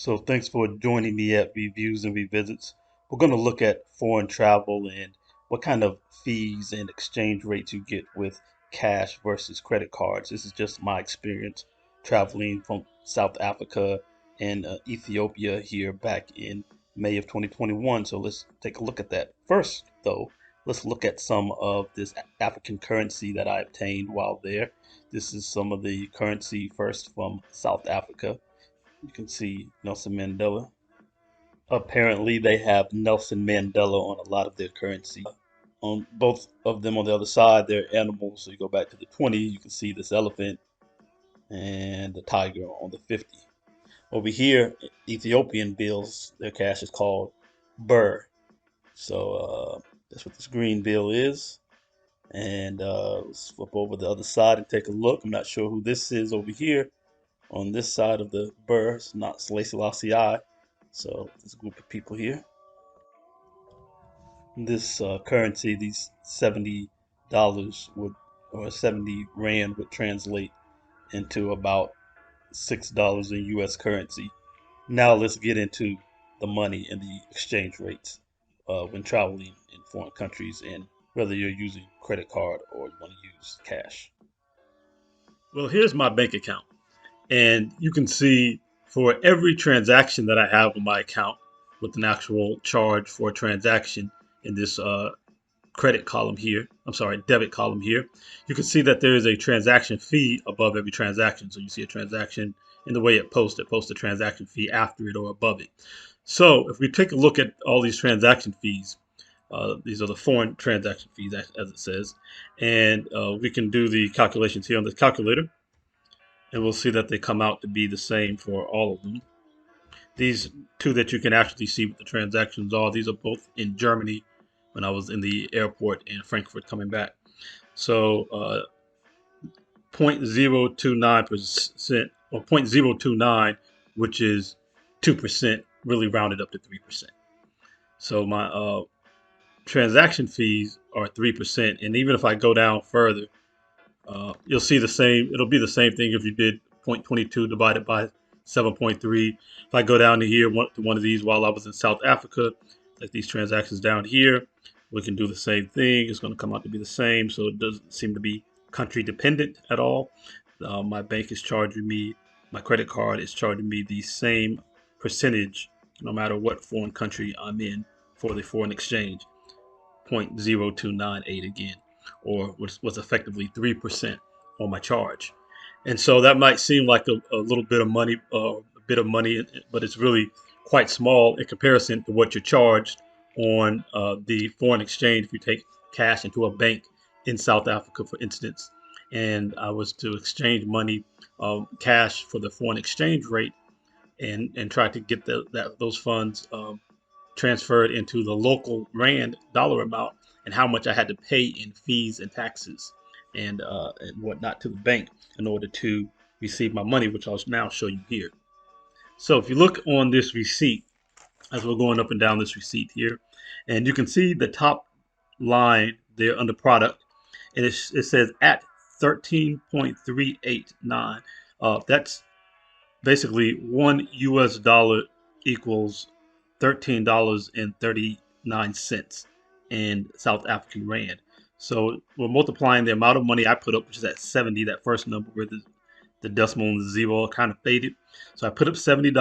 So thanks for joining me at Reviews and Revisits. We're going to look at foreign travel and what kind of fees and exchange rates you get with cash versus credit cards. This is just my experience traveling from South Africa and Ethiopia here back in May of 2021. So let's take a look at that. First, though, let's look at some of this African currency that I obtained while there. This is some of the currency first from South Africa. You can see Nelson Mandela. Apparently, they have Nelson Mandela on a lot of their currency. On both of them on the other side, they're animals. So you go back to the 20, you can see this elephant and the tiger on the 50. Over here, Ethiopian bills, their cash is called Birr. So that's what this green bill is. And let's flip over the other side and take a look. I'm not sure who this is over here. On this side of the Burr, it's not Selassie. So there's a group of people here. This currency, these $70 would, or 70 rand would translate into about $6 in U.S. currency. Now let's get into the money and the exchange rates when traveling in foreign countries and whether you're using credit card or you want to use cash. Well, here's my bank account. And you can see for every transaction that I have on my account with an actual charge for a transaction in this credit column here, I'm sorry, debit column here, you can see that there is a transaction fee above every transaction. So you see a transaction in the way it posts a transaction fee after it or above it. So if we take a look at all these transaction fees, these are the foreign transaction fees, as it says, and we can do the calculations here on the calculator and we'll see that they come out to be the same for all of them. These two that you can actually see what the transactions are, these are both in Germany when I was in the airport in Frankfurt coming back. So 0.029% or 0.029, which is 2%, really rounded up to 3%. So my transaction fees are 3%. And even if I go down further, you'll see the same. It'll be the same thing if you did 0.22 divided by 7.3. If I go down to here, one of these while I was in South Africa, like these transactions down here, we can do the same thing. It's going to come out to be the same. So it doesn't seem to be country dependent at all. My bank is charging me, my credit card is charging me the same percentage no matter what foreign country I'm in for the foreign exchange. 0.0298 again, or was effectively 3% on my charge. And so that might seem like a little bit of money, but it's really quite small in comparison to what you're charged on the foreign exchange if you take cash into a bank in South Africa, for instance. And I was to exchange money, cash for the foreign exchange rate, and try to get those funds transferred into the local rand dollar amount and how much I had to pay in fees and taxes and whatnot to the bank in order to receive my money, which I'll now show you here. So if you look on this receipt, as we're going up and down this receipt here, and you can see the top line there under product, and it says at 13.389. That's basically $1 equals $13.39 in South African rand. So we're multiplying the amount of money I put up, which is at 70, that first number where the decimal and the zero kind of faded. So I put up $70.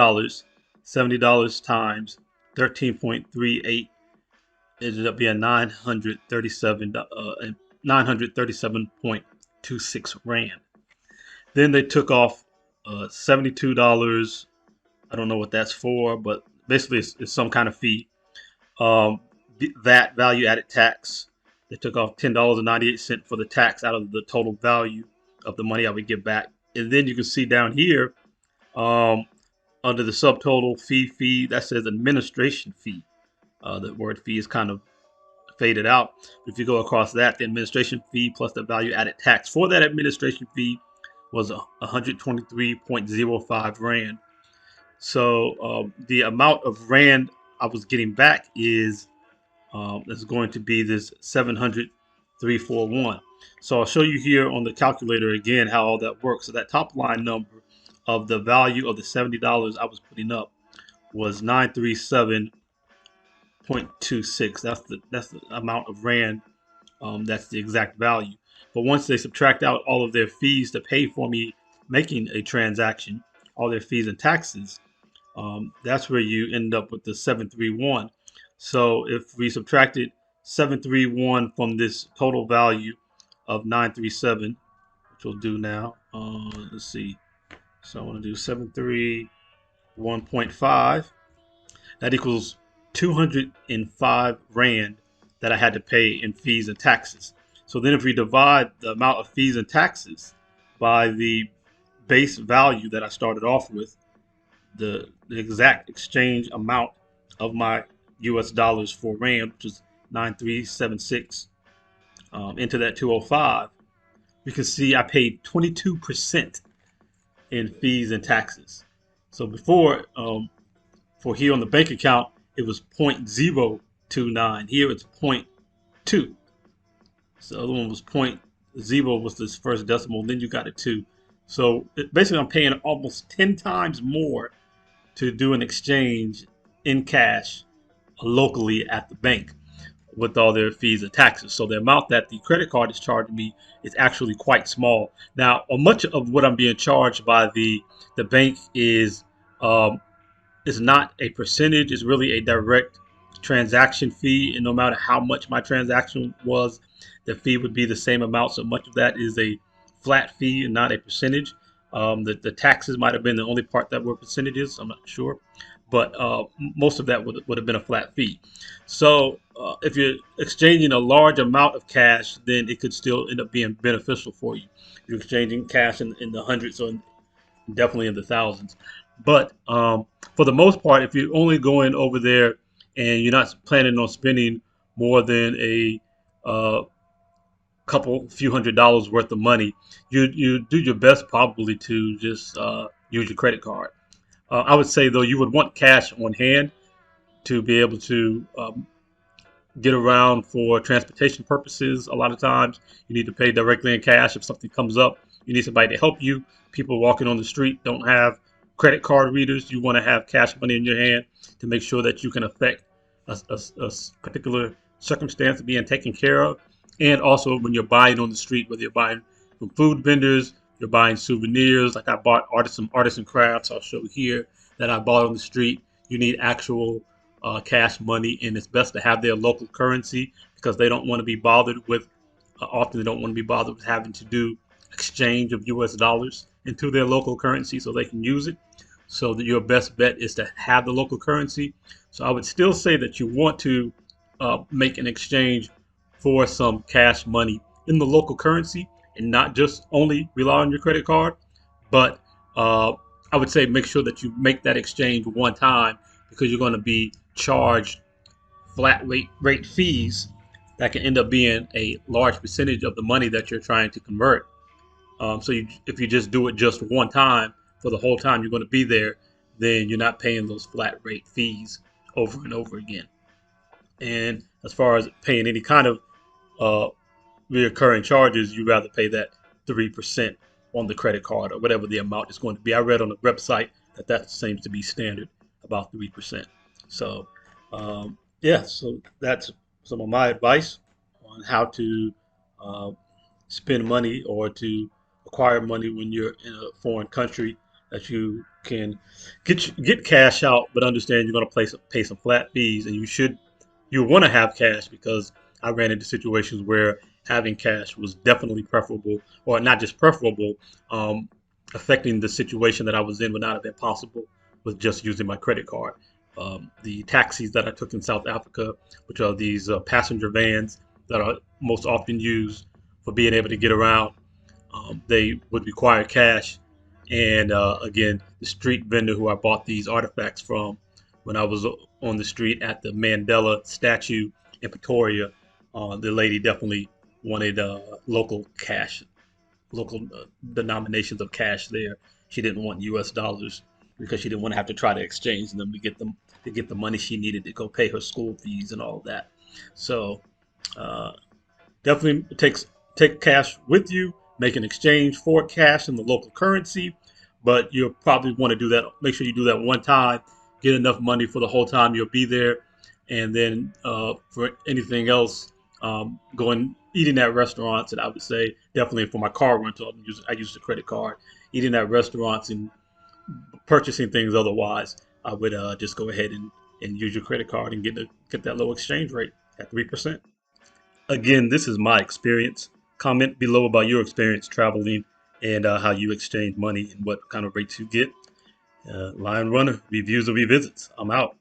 $70 times 13.38 ended up being 937.26 rand. Then they took off $72. I don't know what that's for, but basically it's some kind of fee. That value added tax. They took off $10.98 for the tax out of the total value of the money I would get back. And then you can see down here um, under the subtotal fee that says administration fee. The word fee is kind of faded out. If you go across that, the administration fee plus the value added tax for that administration fee was 123.05 rand. So the amount of rand I was getting back is going to be this 700,341. So I'll show you here on the calculator again how all that works. So that top line number of the value of the $70 I was putting up was 937.26. That's the amount of rand. That's the exact value. But once they subtract out all of their fees to pay for me making a transaction, all their fees and taxes, that's where you end up with the 731. So if we subtracted 731 from this total value of 937, which we'll do now, let's see. So I want to do 731.5. That equals 205 rand that I had to pay in fees and taxes. So then if we divide the amount of fees and taxes by the base value that I started off with, the exact exchange amount of my US dollars for rand, which is 9376, into that 205, we can see I paid 22% in fees and taxes. So before, for here on the bank account, it was 0.029. Here it's zero point 0.2. So the other one was 0.0 was this first decimal. Then you got a 2. So basically, I'm paying almost 10 times more to do an exchange in cash locally at the bank with all their fees and taxes. So the amount that the credit card is charging me is actually quite small. Now, much of what I'm being charged by the bank um, is not a percentage. It's really a direct transaction fee, and no matter how much my transaction was, the fee would be the same amount. So much of that is a flat fee and not a percentage. The taxes might have been the only part that were percentages. I'm not sure, but most of that would have been a flat fee. So if you're exchanging a large amount of cash, then it could still end up being beneficial for you. You're exchanging cash in the hundreds or definitely in the thousands. But for the most part, if you're only going over there and you're not planning on spending more than a few $100s worth of money, you do your best probably to just use your credit card. I would say though you would want cash on hand to be able to get around for transportation purposes. A lot of times you need to pay directly in cash if something comes up. You need somebody to help you. People walking on the street don't have credit card readers. You want to have cash money in your hand to make sure that you can affect a particular circumstance being taken care of. And also when you're buying on the street, whether you're buying from food vendors, you're buying souvenirs. Like I bought artisan crafts. I'll show here that I bought on the street. You need actual cash money, and it's best to have their local currency because they don't want to be bothered with. Often they don't want to be bothered with having to do exchange of U.S. dollars into their local currency so they can use it. So that your best bet is to have the local currency. So I would still say that you want to make an exchange for some cash money in the local currency and not just only rely on your credit card. But I would say make sure that you make that exchange one time because you're going to be charged flat rate fees that can end up being a large percentage of the money that you're trying to convert. If you just do it just one time for the whole time you're going to be there, then you're not paying those flat rate fees over and over again. And as far as paying any kind of uh, reoccurring charges, you rather pay that 3% on the credit card or whatever the amount is going to be. I read on the website that seems to be standard, about 3%. So, yeah, so that's some of my advice on how to uh, spend money or to acquire money when you're in a foreign country that you can get cash out, but understand you're going to pay some flat fees, and you want to have cash because I ran into situations where having cash was definitely preferable, or not just preferable, affecting the situation that I was in would not have been possible with just using my credit card. The taxis that I took in South Africa, which are these passenger vans that are most often used for being able to get around, they would require cash. And again, the street vendor who I bought these artifacts from when I was on the street at the Mandela statue in Pretoria, the lady definitely wanted local cash, local denominations of cash there. She didn't want U.S. dollars because she didn't want to have to try to exchange them to get the money she needed to go pay her school fees and all that. So uh, definitely take cash with you, make an exchange for cash in the local currency, but you'll probably want to do that. Make sure you do that one time get enough money for the whole time you'll be there, and then for anything else, going eating at restaurants, and I would say definitely for my car rental, I use the credit card. Eating at restaurants and purchasing things otherwise, I would just go ahead and use your credit card and get that low exchange rate at 3%. Again, this is my experience. Comment below about your experience traveling and how you exchange money and what kind of rates you get. Lion Runner, reviews and revisits. I'm out.